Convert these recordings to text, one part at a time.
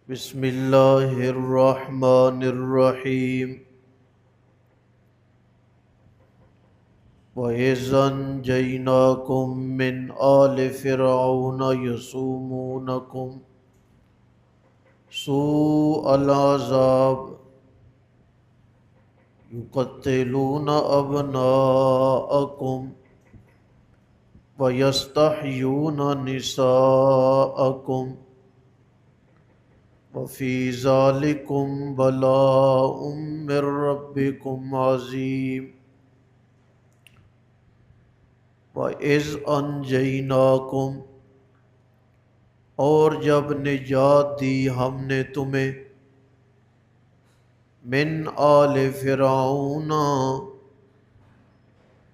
بسم اللہ الرحمن الرحیم وَإِذْ أَنْجَيْنَاكُمْ مِنْ آلِ فِرْعَوْنَ يَسُومُونَكُمْ سُوءَ الْعَذَابِ يُقَتِّلُونَ أَبْنَاءَكُمْ وَيَسْتَحْيُونَ نِسَاءَكُمْ وَفِي ذَلِكُمْ بَلَاءٌ مِّن رَّبِّكُمْ عَظِيمٌ وَإِذْ أَنْجَيْنَاكُمْ اور جب نجات دی ہم نے تمہیں من آل فرعون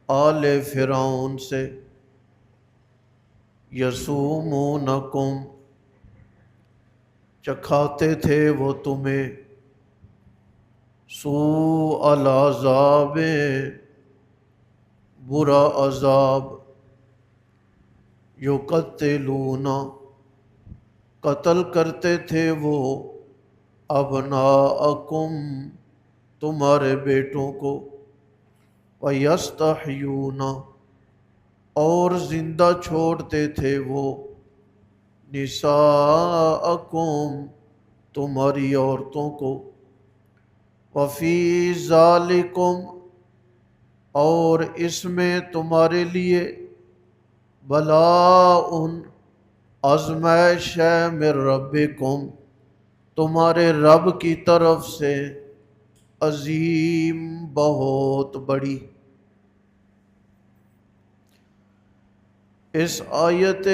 آل فرعون سے یسومونکم چکھاتے تھے وہ تمہیں سوء العذاب برا عذاب یقتلون قتل کرتے تھے وہ ابناءکم تمہارے بیٹوں کو وَيَسْتَحْيُونَ اور زندہ چھوڑتے تھے وہ نساءکم تمہاری عورتوں کو وَفِي ذَلِكُمْ اور اس میں تمہارے لیے بلاء آزمائش ہے من ربکم تمہارے رب کی طرف سے عظیم بہت بڑی۔ اس آیت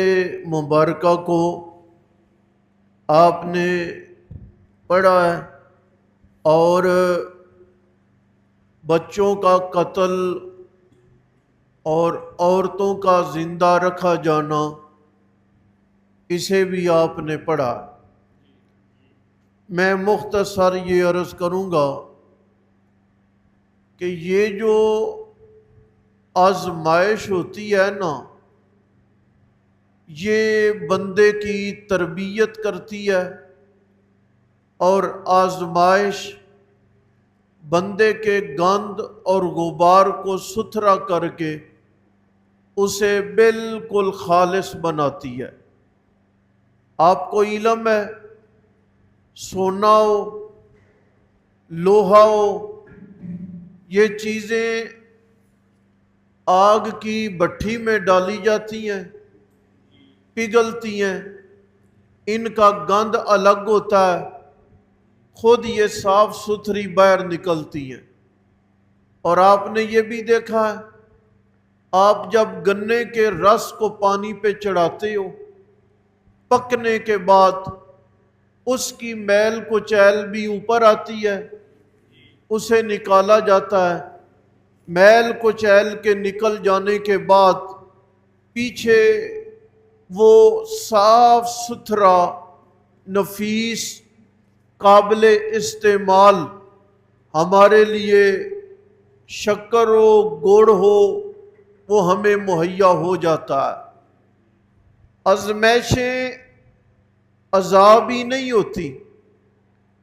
مبارکہ کو آپ نے پڑھا ہے اور بچوں کا قتل اور عورتوں کا زندہ رکھا جانا اسے بھی آپ نے پڑھا۔ میں مختصر یہ عرض کروں گا کہ یہ جو آزمائش ہوتی ہے نا یہ بندے کی تربیت کرتی ہے اور آزمائش بندے کے گند اور غبار کو ستھرا کر کے اسے بالکل خالص بناتی ہے۔ آپ کو علم ہے سونا ہو لوہا ہو یہ چیزیں آگ کی بھٹی میں ڈالی جاتی ہیں پگھلتی ہیں، ان کا گند الگ ہوتا ہے، خود یہ صاف ستھری باہر نکلتی ہیں۔ اور آپ نے یہ بھی دیکھا ہے آپ جب گنے کے رس کو پانی پہ چڑھاتے ہو پکنے کے بعد اس کی میل کچیل بھی اوپر آتی ہے، اسے نکالا جاتا ہے، میل کچیل کے نکل جانے کے بعد پیچھے وہ صاف ستھرا نفیس قابل استعمال ہمارے لیے شکر ہو گڑ ہو وہ ہمیں مہیا ہو جاتا ہے۔ آزمائشیں عذاب ہی نہیں ہوتی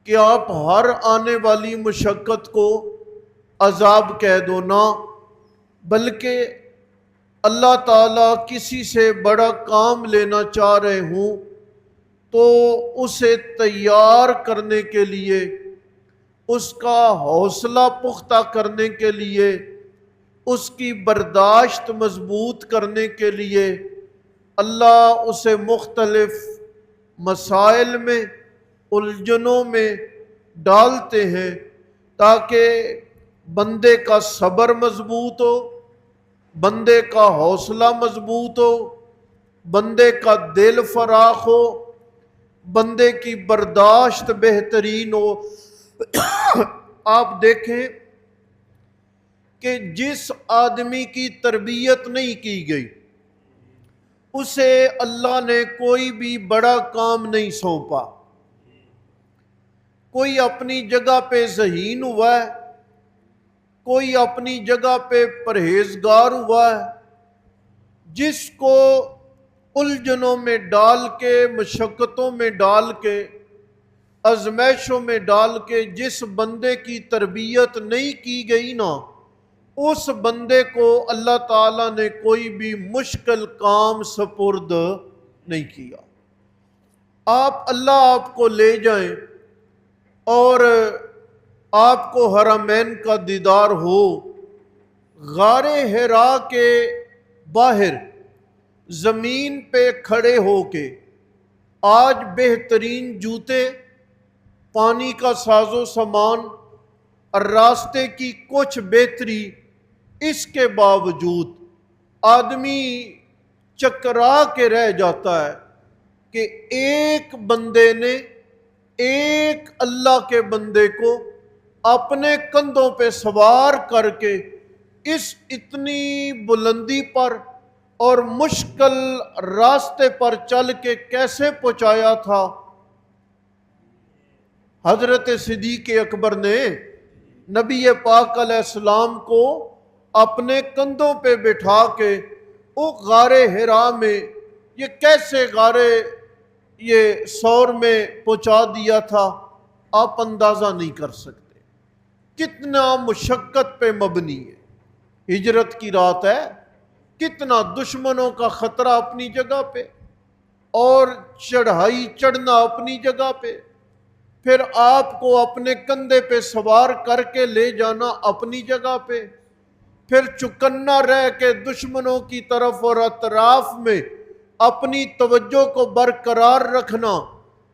کہ آپ ہر آنے والی مشقت کو عذاب کہہ دو نا، بلکہ اللہ تعالیٰ کسی سے بڑا کام لینا چاہ رہے ہوں تو اسے تیار کرنے کے لیے اس کا حوصلہ پختہ کرنے کے لیے اس کی برداشت مضبوط کرنے کے لیے اللہ اسے مختلف مسائل میں الجھنوں میں ڈالتے ہیں تاکہ بندے کا صبر مضبوط ہو، بندے کا حوصلہ مضبوط ہو، بندے کا دل فراخ ہو، بندے کی برداشت بہترین ہو۔ آپ دیکھیں کہ جس آدمی کی تربیت نہیں کی گئی اسے اللہ نے کوئی بھی بڑا کام نہیں سونپا۔ کوئی اپنی جگہ پہ ذہین ہوا ہے، کوئی اپنی جگہ پہ پرہیزگار ہوا ہے، جس کو الجھنوں میں ڈال کے مشقتوں میں ڈال کے آزمائشوں میں ڈال کے جس بندے کی تربیت نہیں کی گئی نا، اس بندے کو اللہ تعالیٰ نے کوئی بھی مشکل کام سپرد نہیں کیا۔ اللہ آپ کو لے جائیں اور آپ کو حرمین کا دیدار ہو، غار حرا کے باہر زمین پہ کھڑے ہو کے آج بہترین جوتے، پانی کا ساز و سامان اور راستے کی کچھ بہتری، اس کے باوجود آدمی چکرا کے رہ جاتا ہے کہ ایک بندے نے ایک اللہ کے بندے کو اپنے کندھوں پہ سوار کر کے اس اتنی بلندی پر اور مشکل راستے پر چل کے کیسے پہنچایا تھا۔ حضرت صدیق اکبر نے نبی پاک علیہ السلام کو اپنے کندھوں پہ بٹھا کے وہ غار حرا میں یہ کیسے یہ سور میں پہنچا دیا تھا، آپ اندازہ نہیں کر سکتے کتنا مشقت پہ مبنی ہے۔ ہجرت کی رات ہے، کتنا دشمنوں کا خطرہ اپنی جگہ پہ اور چڑھائی چڑھنا اپنی جگہ پہ، پھر آپ کو اپنے کندھے پہ سوار کر کے لے جانا اپنی جگہ پہ، پھر چکنا رہ کے دشمنوں کی طرف اور اطراف میں اپنی توجہ کو برقرار رکھنا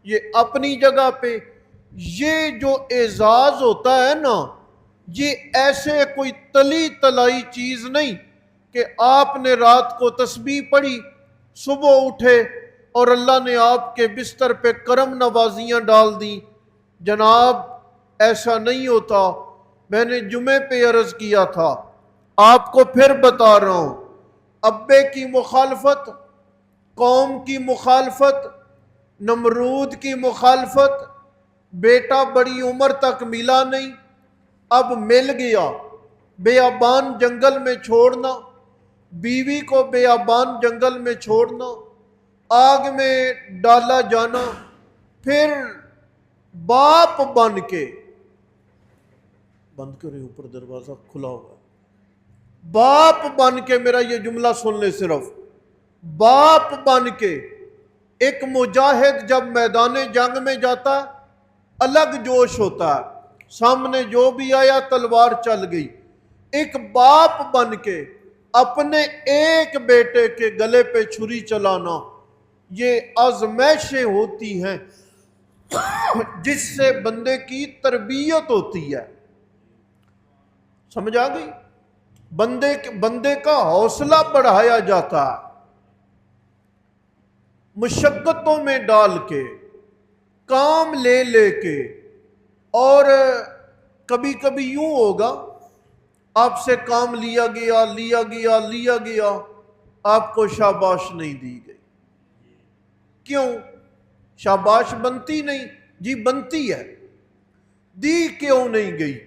یہ اپنی جگہ پہ۔ یہ جو اعزاز ہوتا ہے نا، یہ ایسے کوئی تلی تلائی چیز نہیں کہ آپ نے رات کو تسبیح پڑھی، صبح اٹھے اور اللہ نے آپ کے بستر پہ کرم نوازیاں ڈال دیں۔ جناب ایسا نہیں ہوتا۔ میں نے جمعے پہ عرض کیا تھا، آپ کو پھر بتا رہا ہوں، ابے کی مخالفت، قوم کی مخالفت، نمرود کی مخالفت، بیٹا بڑی عمر تک ملا نہیں، اب مل گیا، بیابان جنگل میں چھوڑنا، بیوی کو بیابان جنگل میں چھوڑنا، آگ میں ڈالا جانا، پھر باپ بن کے، بند کریں اوپر دروازہ کھلا ہوا، باپ بن کے، میرا یہ جملہ سن لے صرف، باپ بن کے ایک مجاہد جب میدان جنگ میں جاتا ہے الگ جوش ہوتا ہے، سامنے جو بھی آیا تلوار چل گئی۔ ایک باپ بن کے اپنے ایک بیٹے کے گلے پہ چھری چلانا، یہ آزمائشیں ہوتی ہیں جس سے بندے کی تربیت ہوتی ہے۔ سمجھ آ گئی؟ بندے کا حوصلہ بڑھایا جاتا ہے، مشقتوں میں ڈال کے، کام لے لے کے، اور کبھی کبھی یوں ہوگا آپ سے کام لیا گیا، آپ کو شاباش نہیں دی گئی۔ کیوں شاباش بنتی نہیں؟ جی بنتی ہے، دی کیوں نہیں گئی؟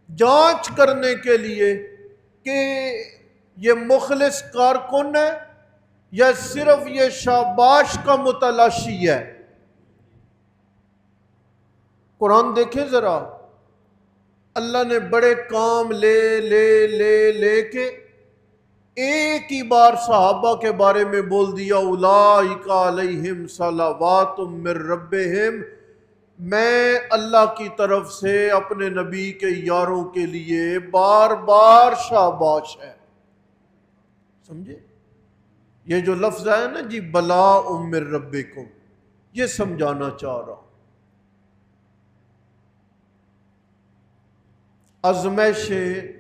جانچ کرنے کے لیے کہ یہ مخلص کارکن ہے یا صرف یہ شاباش کا متلاشی ہے۔ قرآن دیکھیں ذرا، اللہ نے بڑے کام لے کے ایک ہی بار صحابہ کے بارے میں بول دیا، اولئک علیہم صلوات من ربہم، میں اللہ کی طرف سے اپنے نبی کے یاروں کے لیے بار بار شاباش ہے۔ سمجھے؟ یہ جو لفظ ہے نا جی، بلاء من ربکم، یہ سمجھانا چاہ رہا ہوں۔ آزمائشیں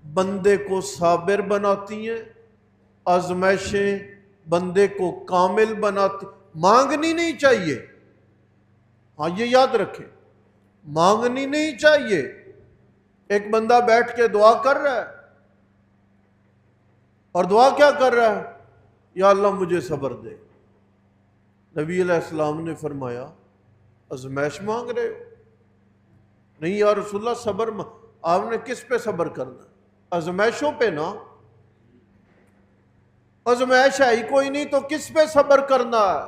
بندے کو صابر بناتی ہیں، آزمائشیں بندے کو کامل بناتی، مانگنی نہیں چاہیے، ہاں یہ یاد رکھیں، مانگنی نہیں چاہیے۔ ایک بندہ بیٹھ کے دعا کر رہا ہے اور دعا کیا کر رہا ہے؟ یا اللہ مجھے صبر دے۔ نبی علیہ السلام نے فرمایا آزمائش مانگ رہے ہو؟ نہیں یا رسول اللہ صبر آپ نے کس پہ صبر کرنا؟ آزمائشوں پہ نا، آزمائش ہے ہی کوئی نہیں تو کس پہ صبر کرنا ہے؟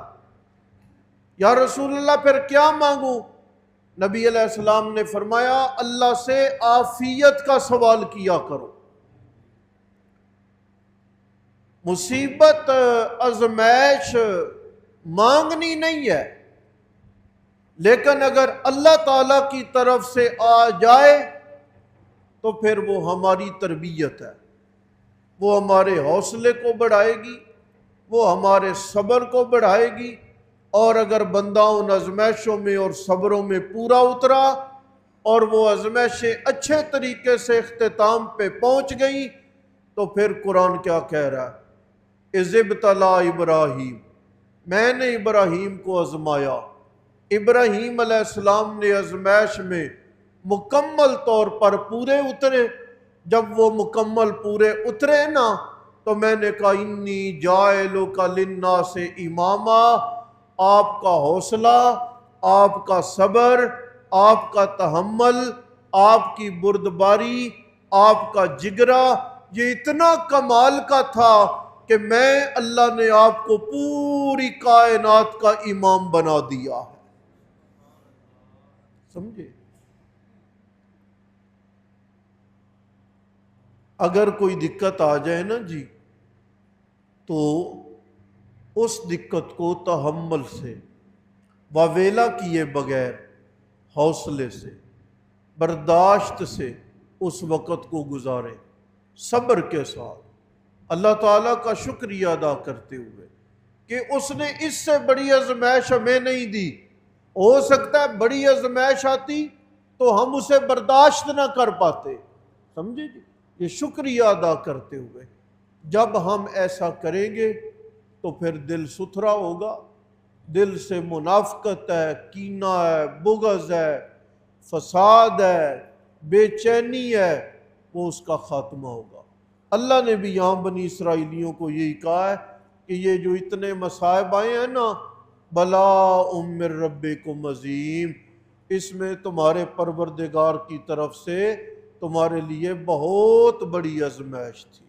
یا رسول اللہ پھر کیا مانگوں؟ نبی علیہ السلام نے فرمایا اللہ سے عافیت کا سوال کیا کرو۔ مصیبت ازمائش مانگنی نہیں ہے، لیکن اگر اللہ تعالیٰ کی طرف سے آ جائے تو پھر وہ ہماری تربیت ہے، وہ ہمارے حوصلے کو بڑھائے گی، وہ ہمارے صبر کو بڑھائے گی، اور اگر بندہ ان ازمائشوں میں اور صبروں میں پورا اترا اور وہ ازمائشیں اچھے طریقے سے اختتام پہ پہنچ گئی تو پھر قرآن کیا کہہ رہا ہے؟ اذ ابتلی ابراہیم، میں نے ابراہیم کو آزمایا۔ ابراہیم علیہ السلام نے آزمائش میں مکمل طور پر پورے اترے۔ جب وہ مکمل پورے اترے نا تو میں نے کہا انی جاعلک للناس اماما، آپ کا حوصلہ، آپ کا صبر، آپ کا تحمل، آپ کی بردباری، آپ کا جگرا، یہ اتنا کمال کا تھا کہ میں اللہ نے آپ کو پوری کائنات کا امام بنا دیا ہے۔ سمجھے؟ اگر کوئی دقت آ جائے نا جی تو اس دقت کو تحمل سے، واویلا کیے بغیر، حوصلے سے، برداشت سے اس وقت کو گزارے، صبر کے ساتھ، اللہ تعالیٰ کا شکریہ ادا کرتے ہوئے کہ اس نے اس سے بڑی آزمائش ہمیں نہیں دی۔ ہو سکتا ہے بڑی آزمائش آتی تو ہم اسے برداشت نہ کر پاتے، سمجھے جی؟ یہ شکریہ ادا کرتے ہوئے جب ہم ایسا کریں گے تو پھر دل ستھرا ہوگا، دل سے منافقت ہے، کینہ ہے، بغض ہے، فساد ہے، بے چینی ہے، وہ اس کا خاتمہ ہوگا۔ اللہ نے بھی یہاں بنی اسرائیلیوں کو یہی کہا ہے کہ یہ جو اتنے مصائب آئے ہیں نا، بلاء من ربکم عظیم، اس میں تمہارے پروردگار کی طرف سے تمہارے لیے بہت بڑی آزمائش تھی۔